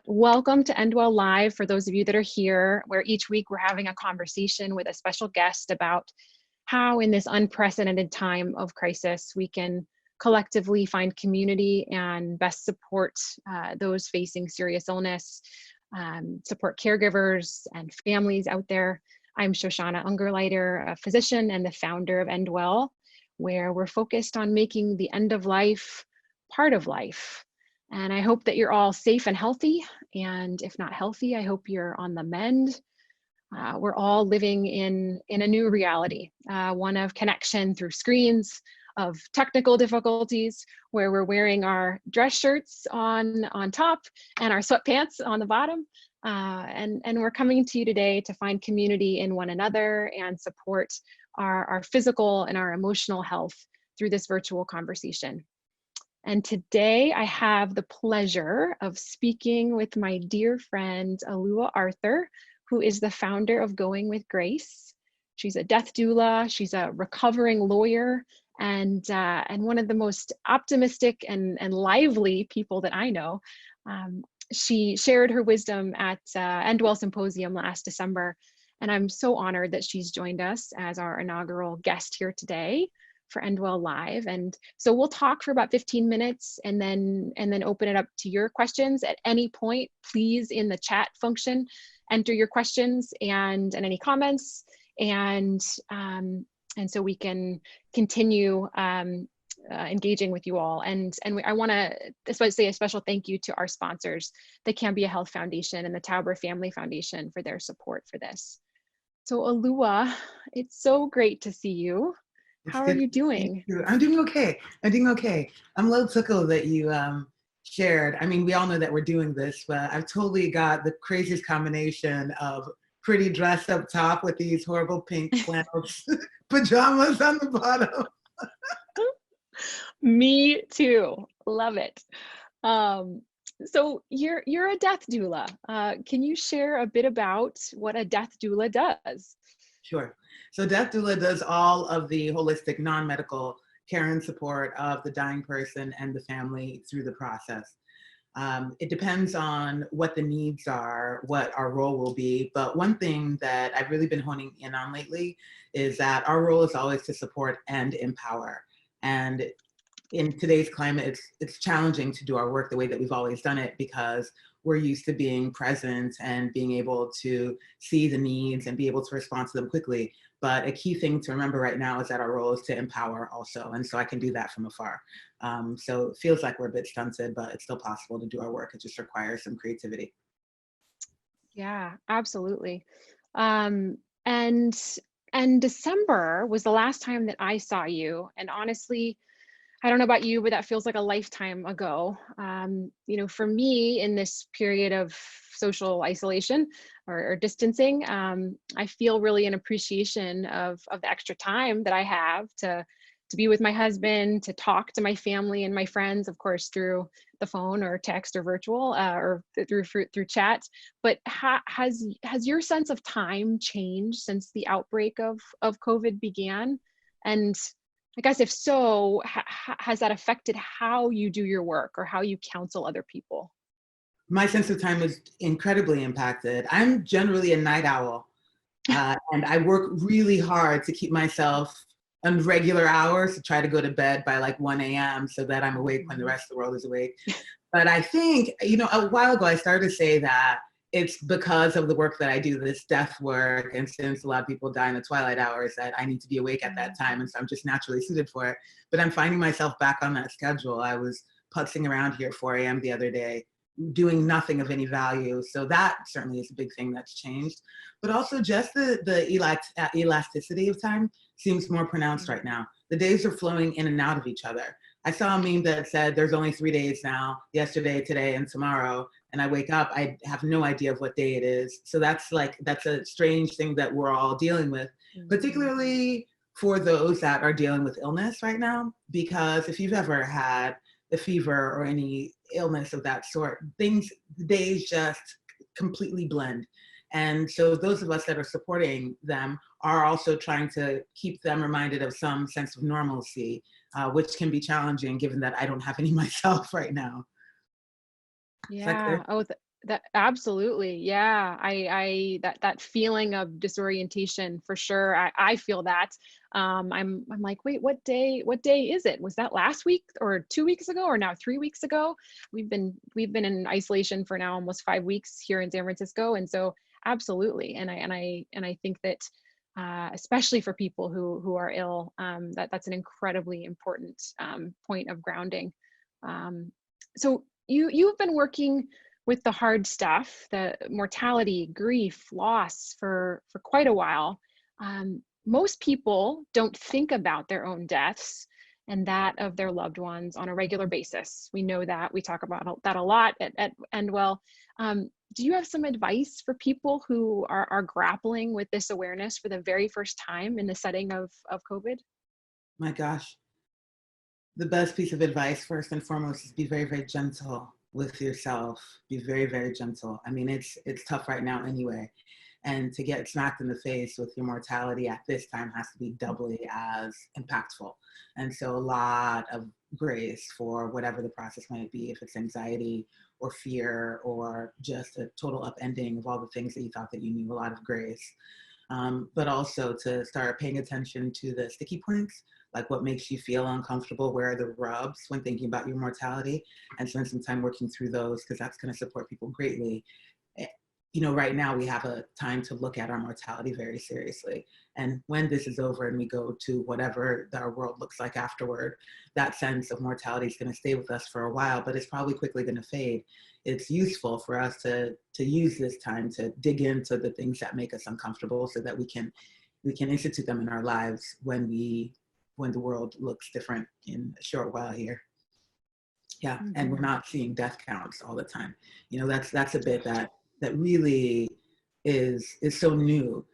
Welcome to Endwell Live for those of you that are here, where each week we're having a conversation with a special guest about how in this unprecedented time of crisis we can collectively find community and best support those facing serious illness, support caregivers and families out there. I'm Shoshana Ungerleiter, a physician and the founder of Endwell, where we're focused on making the end of life part of life. And I hope that you're all safe and healthy. And if not healthy, I hope you're on the mend. We're all living in a new reality, one of connection through screens, of technical difficulties, where we're wearing our dress shirts on top and our sweatpants on the bottom. And we're coming to you today to find community in one another and support our physical and our emotional health through this virtual conversation. And today I have the pleasure of speaking with my dear friend, Alua Arthur, who is the founder of Going with Grace. She's a death doula, she's a recovering lawyer, and one of the most optimistic and lively people that I know. She shared her wisdom at Endwell Symposium last December, and I'm so honored that she's joined us as our inaugural guest here today for Endwell Live. And so we'll talk for about 15 minutes and then open it up to your questions. At any point, please, in the chat function, enter your questions and any comments, and so we can continue engaging with you all. And I want to say a special thank you to our sponsors, the Cambia Health Foundation and the Tauber Family Foundation, for their support for this. So Alua, it's so great to see you. How are you doing? I'm doing okay. I'm a little tickled that you shared. I mean, we all know that we're doing this, but I've totally got the craziest combination of pretty dress up top with these horrible pink flannel pajamas on the bottom. Me too. Love it. So you're a death doula. Can you share a bit about what a death doula does? Sure. So death doula does all of the holistic, non-medical care and support of the dying person and the family through the process. It depends on what the needs are, what our role will be. But one thing that I've really been honing in on lately is that our role is always to support and empower. And in today's climate, it's challenging to do our work the way that we've always done it, because we're used to being present and being able to see the needs and be able to respond to them quickly. But a key thing to remember right now is that our role is to empower also. And so I can do that from afar. So it feels like we're a bit stunted, but it's still possible to do our work. It just requires some creativity. Yeah, absolutely. And December was the last time that I saw you. And honestly, I don't know about you, but that feels like a lifetime ago. For me, in this period of social isolation or distancing, I feel really an appreciation of the extra time that I have to be with my husband, to talk to my family and my friends, of course, through the phone or text or virtual or through chat. But has your sense of time changed since the outbreak of COVID began? And I guess if so, has that affected how you do your work or how you counsel other people? My sense of time is incredibly impacted. I'm generally a night owl, and I work really hard to keep myself on regular hours to try to go to bed by like 1 a.m. so that I'm awake when the rest of the world is awake. But I think, a while ago I started to say that it's because of the work that I do, this death work, and since a lot of people die in the twilight hours, that I need to be awake at that time, and so I'm just naturally suited for it. But I'm finding myself back on that schedule. I was putzing around here at 4 a.m. the other day, doing nothing of any value. So that certainly is a big thing that's changed. But also just the elasticity of time seems more pronounced right now. The days are flowing in and out of each other. I saw a meme that said there's only 3 days now, yesterday, today, and tomorrow. And I wake up, I have no idea of what day it is. So that's a strange thing that we're all dealing with, particularly for those that are dealing with illness right now. Because if you've ever had a fever or any illness of that sort, the days just completely blend. And so those of us that are supporting them are also trying to keep them reminded of some sense of normalcy, which can be challenging given that I don't have any myself right now. Yeah. Oh, That absolutely. Yeah. That feeling of disorientation for sure. I feel that. I'm like, wait, what day is it? Was that last week or 2 weeks ago or now 3 weeks ago? We've been in isolation for now almost 5 weeks here in San Francisco. And so absolutely. And I think that especially for people who are ill, that's an incredibly important point of grounding. Um, so you've been working with the hard stuff, the mortality, grief, loss for quite a while. Most people don't think about their own deaths and that of their loved ones on a regular basis. We know that. We talk about that a lot at Endwell. Do you have some advice for people who are grappling with this awareness for the very first time in the setting of COVID? My gosh. The best piece of advice, first and foremost, is be very, very gentle with yourself. Be very, very gentle. I mean, it's tough right now anyway. And to get smacked in the face with your mortality at this time has to be doubly as impactful. And so a lot of grace for whatever the process might be, if it's anxiety or fear or just a total upending of all the things that you thought that you knew, a lot of grace. But also to start paying attention to the sticky points, like what makes you feel uncomfortable, where are the rubs when thinking about your mortality, and spend some time working through those, because that's going to support people greatly. You know, right now we have a time to look at our mortality very seriously. And when this is over and we go to whatever our world looks like afterward, that sense of mortality is going to stay with us for a while, but it's probably quickly going to fade. It's useful for us to use this time to dig into the things that make us uncomfortable so that we can institute them in our lives when the world looks different in a short while here. Yeah, and we're not seeing death counts all the time. You know, that's a bit that really is so new,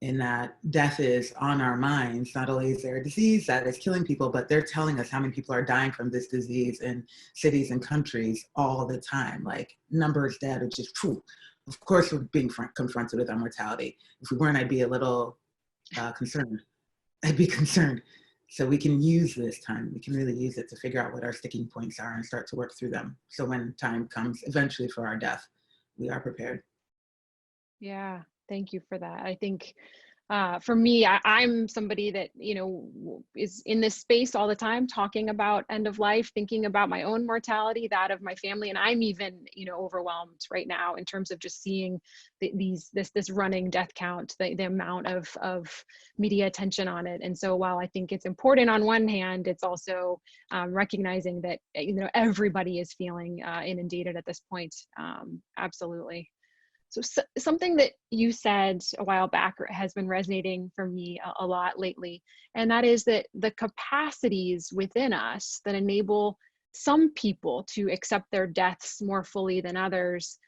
in that death is on our minds. Not only is there a disease that is killing people, but they're telling us how many people are dying from this disease in cities and countries all the time. Like, numbers dead are just true. Of course, we're being confronted with our mortality. If we weren't, I'd be a little concerned. I'd be concerned. So we can use this time. We can really use it to figure out what our sticking points are and start to work through them. So when time comes eventually for our death, we are prepared. Yeah, thank you for that. I think for me, I'm somebody that, is in this space all the time, talking about end of life, thinking about my own mortality, that of my family. And I'm even, overwhelmed right now in terms of just seeing this running death count, the amount of media attention on it. And so while I think it's important on one hand, it's also recognizing that, everybody is feeling inundated at this point. Absolutely. So something that you said a while back has been resonating for me a lot lately, and that is that the capacities within us that enable some people to accept their deaths more fully than others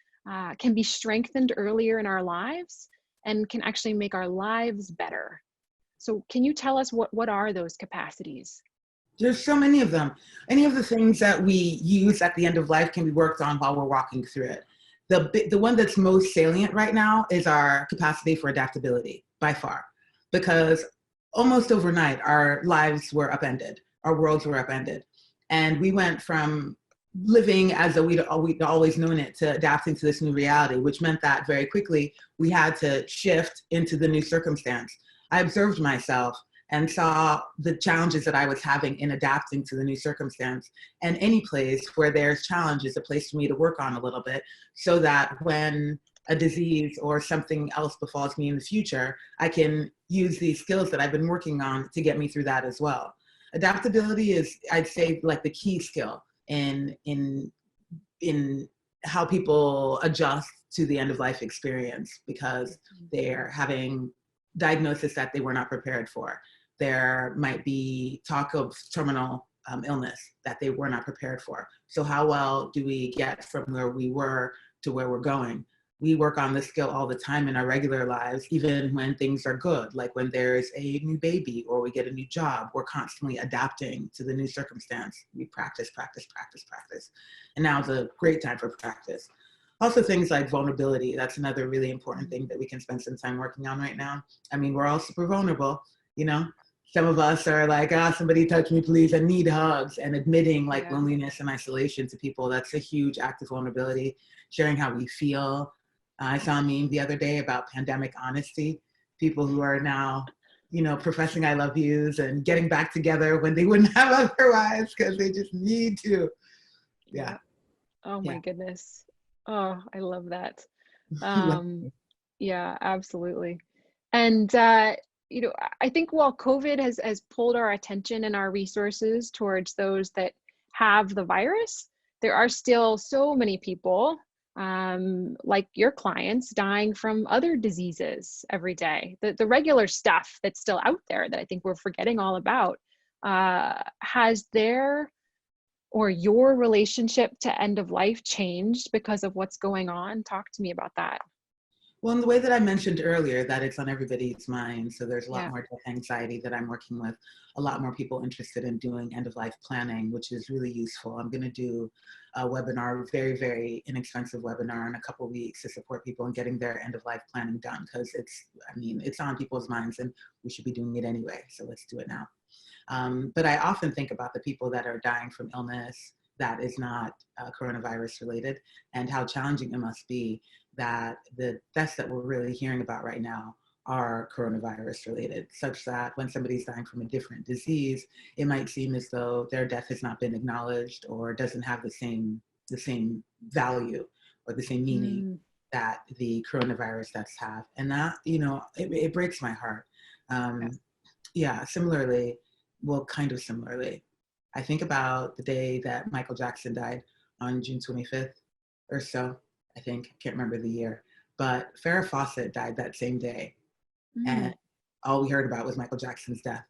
can be strengthened earlier in our lives and can actually make our lives better. So can you tell us what are those capacities? There's so many of them. Any of the things that we use at the end of life can be worked on while we're walking through it. The one that's most salient right now is our capacity for adaptability, by far, because almost overnight, our lives were upended, our worlds were upended. And we went from living as though we'd always known it to adapting to this new reality, which meant that very quickly we had to shift into the new circumstance. I observed myself and saw the challenges that I was having in adapting to the new circumstance. And any place where there's challenge is a place for me to work on a little bit, so that when a disease or something else befalls me in the future, I can use these skills that I've been working on to get me through that as well. Adaptability is, I'd say, like the key skill in how people adjust to the end of life experience, because they're having diagnosis that they were not prepared for. There might be talk of terminal illness that they were not prepared for. So how well do we get from where we were to where we're going? We work on this skill all the time in our regular lives, even when things are good, like when there's a new baby or we get a new job. We're constantly adapting to the new circumstance. We practice, practice, practice, practice. And now is a great time for practice. Also, things like vulnerability. That's another really important thing that we can spend some time working on right now. I mean, we're all super vulnerable, Some of us are like, somebody touch me, please. I need hugs. And admitting like Yeah. loneliness and isolation to people, that's a huge act of vulnerability, sharing how we feel. I saw a meme the other day about pandemic honesty, people who are now, professing I love yous and getting back together when they wouldn't have otherwise because they just need to. Yeah. Yeah. Oh my Yeah. goodness. Oh, I love that. Um, yeah, absolutely. And I think while COVID has pulled our attention and our resources towards those that have the virus, there are still so many people, like your clients, dying from other diseases every day. The regular stuff that's still out there that I think we're forgetting all about. Has their or your relationship to end of life changed because of what's going on? Talk to me about that. Well, in the way that I mentioned earlier, that it's on everybody's mind. So there's a lot Yeah. more death anxiety that I'm working with, a lot more people interested in doing end of life planning, which is really useful. I'm going to do a webinar, very, very inexpensive webinar in a couple of weeks to support people in getting their end of life planning done, because it's on people's minds and we should be doing it anyway. So let's do it now. But I often think about the people that are dying from illness that is not coronavirus related, and how challenging it must be that the deaths that we're really hearing about right now are coronavirus related, such that when somebody's dying from a different disease, it might seem as though their death has not been acknowledged or doesn't have the same value or the same meaning Mm, that the coronavirus deaths have. And that, it breaks my heart. yeah. Yeah, kind of similarly, I think about the day that Michael Jackson died on June 25th or so, I think, I can't remember the year, but Farrah Fawcett died that same day. Mm, And all we heard about was Michael Jackson's death.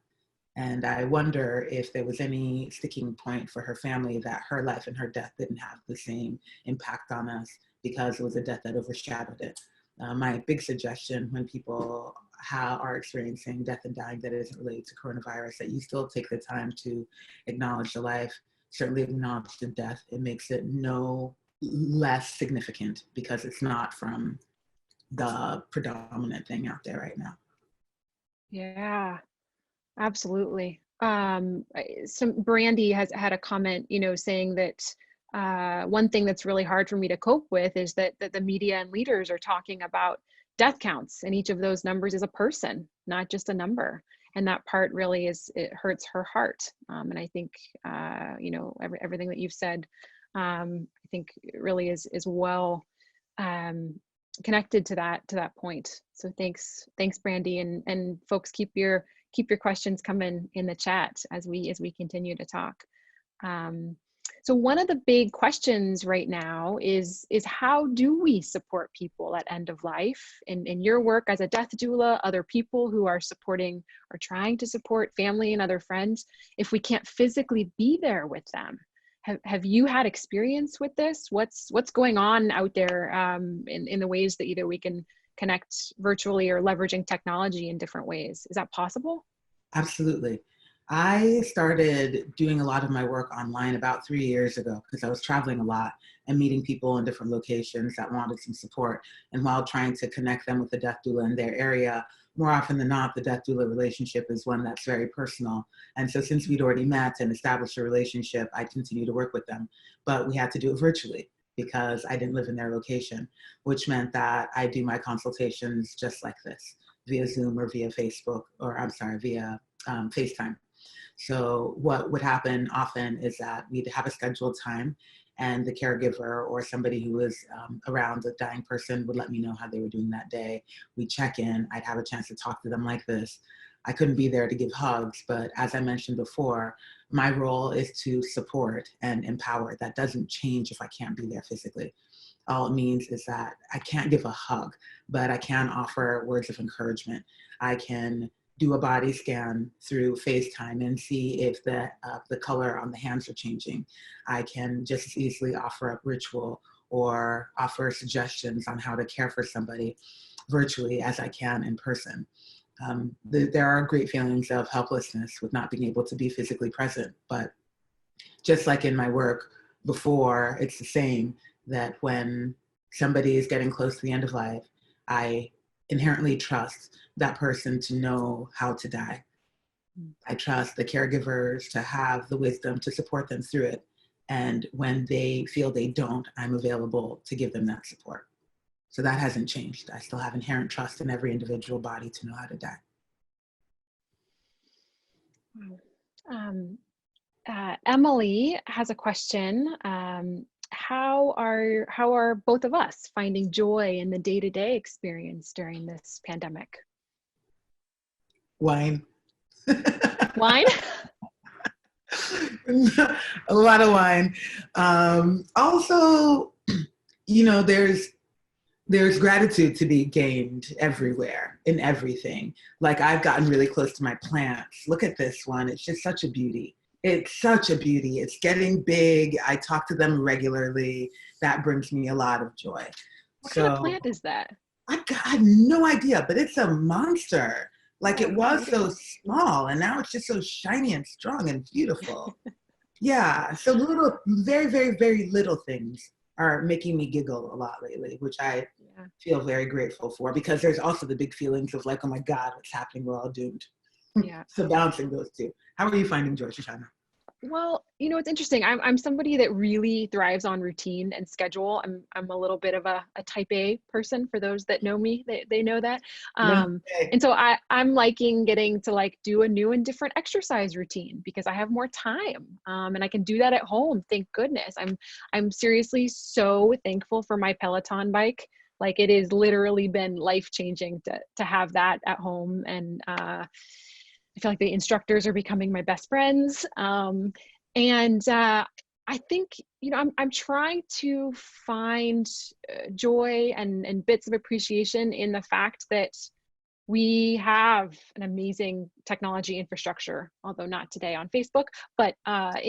And I wonder if there was any sticking point for her family that her life and her death didn't have the same impact on us because it was a death that overshadowed it. My big suggestion when people are experiencing death and dying that isn't related to coronavirus, that you still take the time to acknowledge the life, certainly acknowledge the death. It makes it no less significant because it's not from the predominant thing out there right now. yeah, absolutely. Some Brandy has had a comment, saying that one thing that's really hard for me to cope with is that the media and leaders are talking about death counts, and each of those numbers is a person, not just a number. And that part really it hurts her heart. And I think, everything that you've said, I think it really is well um, connected to that point. So thanks, Brandy, and folks, keep your questions coming in the chat as we continue to talk. Um, so one of the big questions right now is how do we support people at end of life? In your work as a death doula, other people who are supporting or trying to support family and other friends, if we can't physically be there with them. Have you had experience with this? What's going on out there in the ways that either we can connect virtually or leveraging technology in different ways? Is that possible? Absolutely. I started doing a lot of my work online about 3 years ago because I was traveling a lot and meeting people in different locations that wanted some support. And while trying to connect them with the death doula in their area, more often than not, the death doula relationship is one that's very personal. And so since we'd already met and established a relationship, I continued to work with them. But we had to do it virtually because I didn't live in their location, which meant that I do my consultations just like this, via Zoom or via Facebook, or I'm sorry, via FaceTime. So what would happen often is that we'd have a scheduled time and the caregiver or somebody who was around the dying person would let me know how they were doing that day. We'd check in, I'd have a chance to talk to them like this. I couldn't be there to give hugs, but as I mentioned before, my role is to support and empower. That doesn't change if I can't be there physically. All it means is that I can't give a hug, but I can offer words of encouragement. I can do a body scan through FaceTime and see if the color on the hands are changing. I can just as easily offer up ritual or offer suggestions on how to care for somebody virtually as I can in person. There are great feelings of helplessness with not being able to be physically present, but just like in my work before, it's the same, that when somebody is getting close to the end of life, I inherently trust that person to know how to die. I trust the caregivers to have the wisdom to support them through it. And when they feel they don't, I'm available to give them that support. So that hasn't changed. I still have inherent trust in every individual body to know how to die. Emily has a question. How are both of us finding joy in the day-to-day experience during this pandemic? Wine. Wine? A lot of wine. Also, you know, there's gratitude to be gained everywhere in everything. Like, I've gotten really close to my plants. Look at this one. It's just such a beauty. It's such a beauty. It's getting big. I talk to them regularly. That brings me a lot of joy. What kind of plant is that? I have no idea, but it's a monster. Like, it was so small, and now it's just so shiny and strong and beautiful. Yeah, so little, very, very, very little things are making me giggle a lot lately, which I feel very grateful for, because there's also the big feelings of like, oh my God, what's happening? We're all doomed. Yeah. So balancing those two. How are you finding joy, Shoshana? Well, you know, it's interesting. I'm somebody that really thrives on routine and schedule. I'm a little bit of a type A person. For those that know me, they know that. And so I'm liking getting to like do a new and different exercise routine because I have more time, and I can do that at home. Thank goodness. I'm seriously so thankful for my Peloton bike. Like, it has literally been life-changing to have that at home. And I feel like the instructors are becoming my best friends. I think, you know, I'm trying to find joy and bits of appreciation in the fact that we have an amazing technology infrastructure, although not today on Facebook, but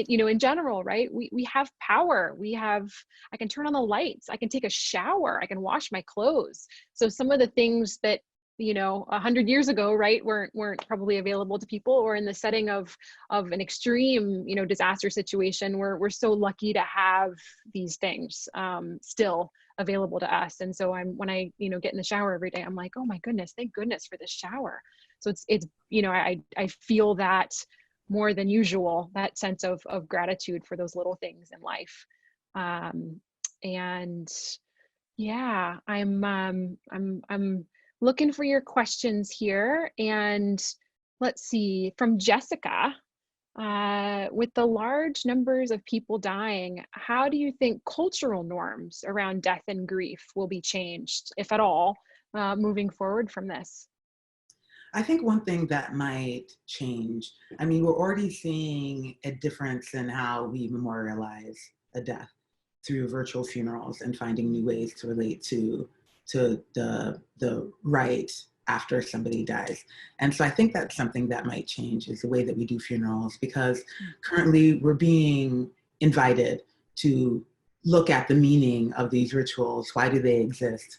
you know, in general, right? We have power. I can turn on the lights. I can take a shower. I can wash my clothes. So some of the things that, you know, 100 years ago, right, weren't probably available to people, or in the setting of an extreme, you know, disaster situation, we're so lucky to have these things still available to us. And so when I, you know, get in the shower every day, I'm like, oh my goodness, thank goodness for this shower. So it's you know, I feel that more than usual, that sense of gratitude for those little things in life. And yeah, I'm looking for your questions here. And let's see, from Jessica, with the large numbers of people dying, how do you think cultural norms around death and grief will be changed, if at all, moving forward from this? I think one thing that might change, I mean, we're already seeing a difference in how we memorialize a death through virtual funerals and finding new ways to relate to the right after somebody dies. And so I think that's something that might change, is the way that we do funerals, because currently we're being invited to look at the meaning of these rituals. Why do they exist?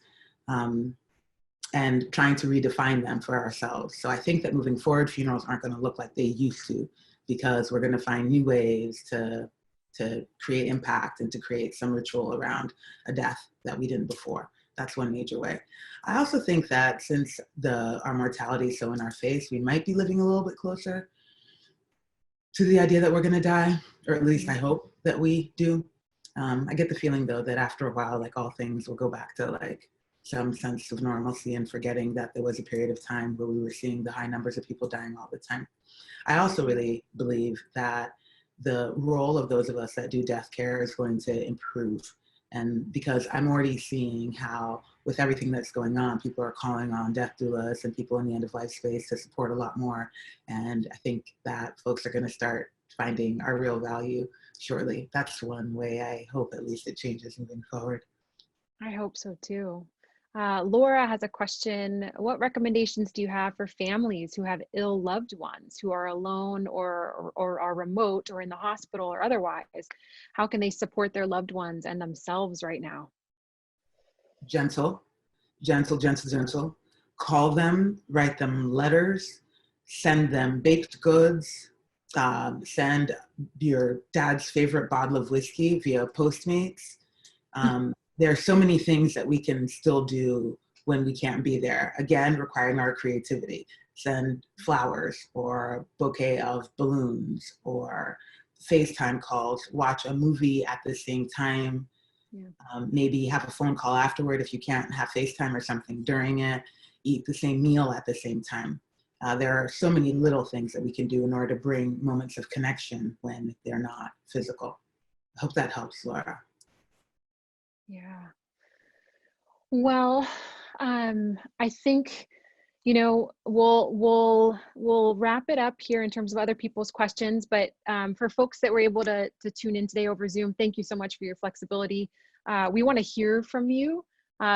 And trying to redefine them for ourselves. So I think that moving forward, funerals aren't going to look like they used to, because we're going to find new ways to create impact and to create some ritual around a death that we didn't before. That's one major way. I also think that since our mortality is so in our face, we might be living a little bit closer to the idea that we're going to die, or at least I hope that we do. I get the feeling though that after a while, like, all things will go back to like some sense of normalcy, and forgetting that there was a period of time where we were seeing the high numbers of people dying all the time. I also really believe that the role of those of us that do death care is going to improve. And because I'm already seeing how, with everything that's going on, people are calling on death doulas and people in the end of life space to support a lot more. And I think that folks are going to start finding our real value shortly. That's one way I hope at least it changes moving forward. I hope so too. Laura has a question. What recommendations do you have for families who have ill loved ones, who are alone or are remote or in the hospital or otherwise? How can they support their loved ones and themselves right now? Gentle, gentle, gentle, gentle. Call them, write them letters, send them baked goods, send your dad's favorite bottle of whiskey via Postmates. There are so many things that we can still do when we can't be there. Again, requiring our creativity. send flowers or a bouquet of balloons or FaceTime calls, watch a movie at the same time, Yeah. maybe have a phone call afterward if you can't have FaceTime or something during it, eat the same meal at the same time. There are so many little things that we can do in order to bring moments of connection when they're not physical. I hope that helps, Laura. Yeah. Well, I think, you know, we'll wrap it up here in terms of other people's questions. But for folks that were able to tune in today over Zoom, thank you so much for your flexibility. We want to hear from you.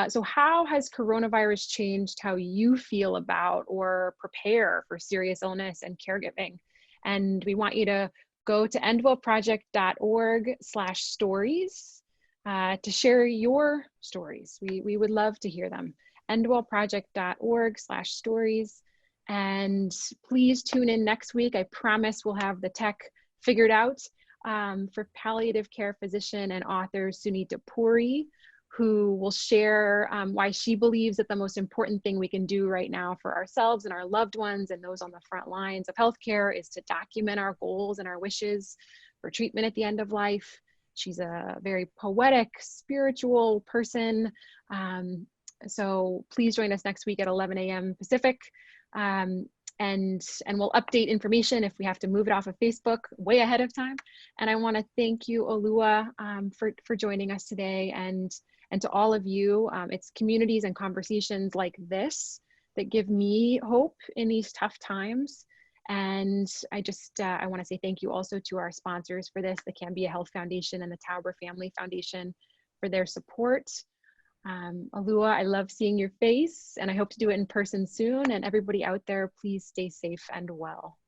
So how has coronavirus changed how you feel about or prepare for serious illness and caregiving? And we want you to go to endwellproject.org/stories to share your stories. We would love to hear them. endwellproject.org/stories. And please tune in next week. I promise we'll have the tech figured out for palliative care physician and author Sunita Puri, who will share why she believes that the most important thing we can do right now for ourselves and our loved ones and those on the front lines of healthcare is to document our goals and our wishes for treatment at the end of life. She's a very poetic, spiritual person. So please join us next week at 11 a.m. Pacific. And we'll update information if we have to move it off of Facebook way ahead of time. And I want to thank you, Alua, for joining us today, and to all of you. It's communities and conversations like this that give me hope in these tough times. And I just, I want to say thank you also to our sponsors for this, the Cambia Health Foundation and the Tauber Family Foundation, for their support. Alua, I love seeing your face, and I hope to do it in person soon. And everybody out there, please stay safe and well.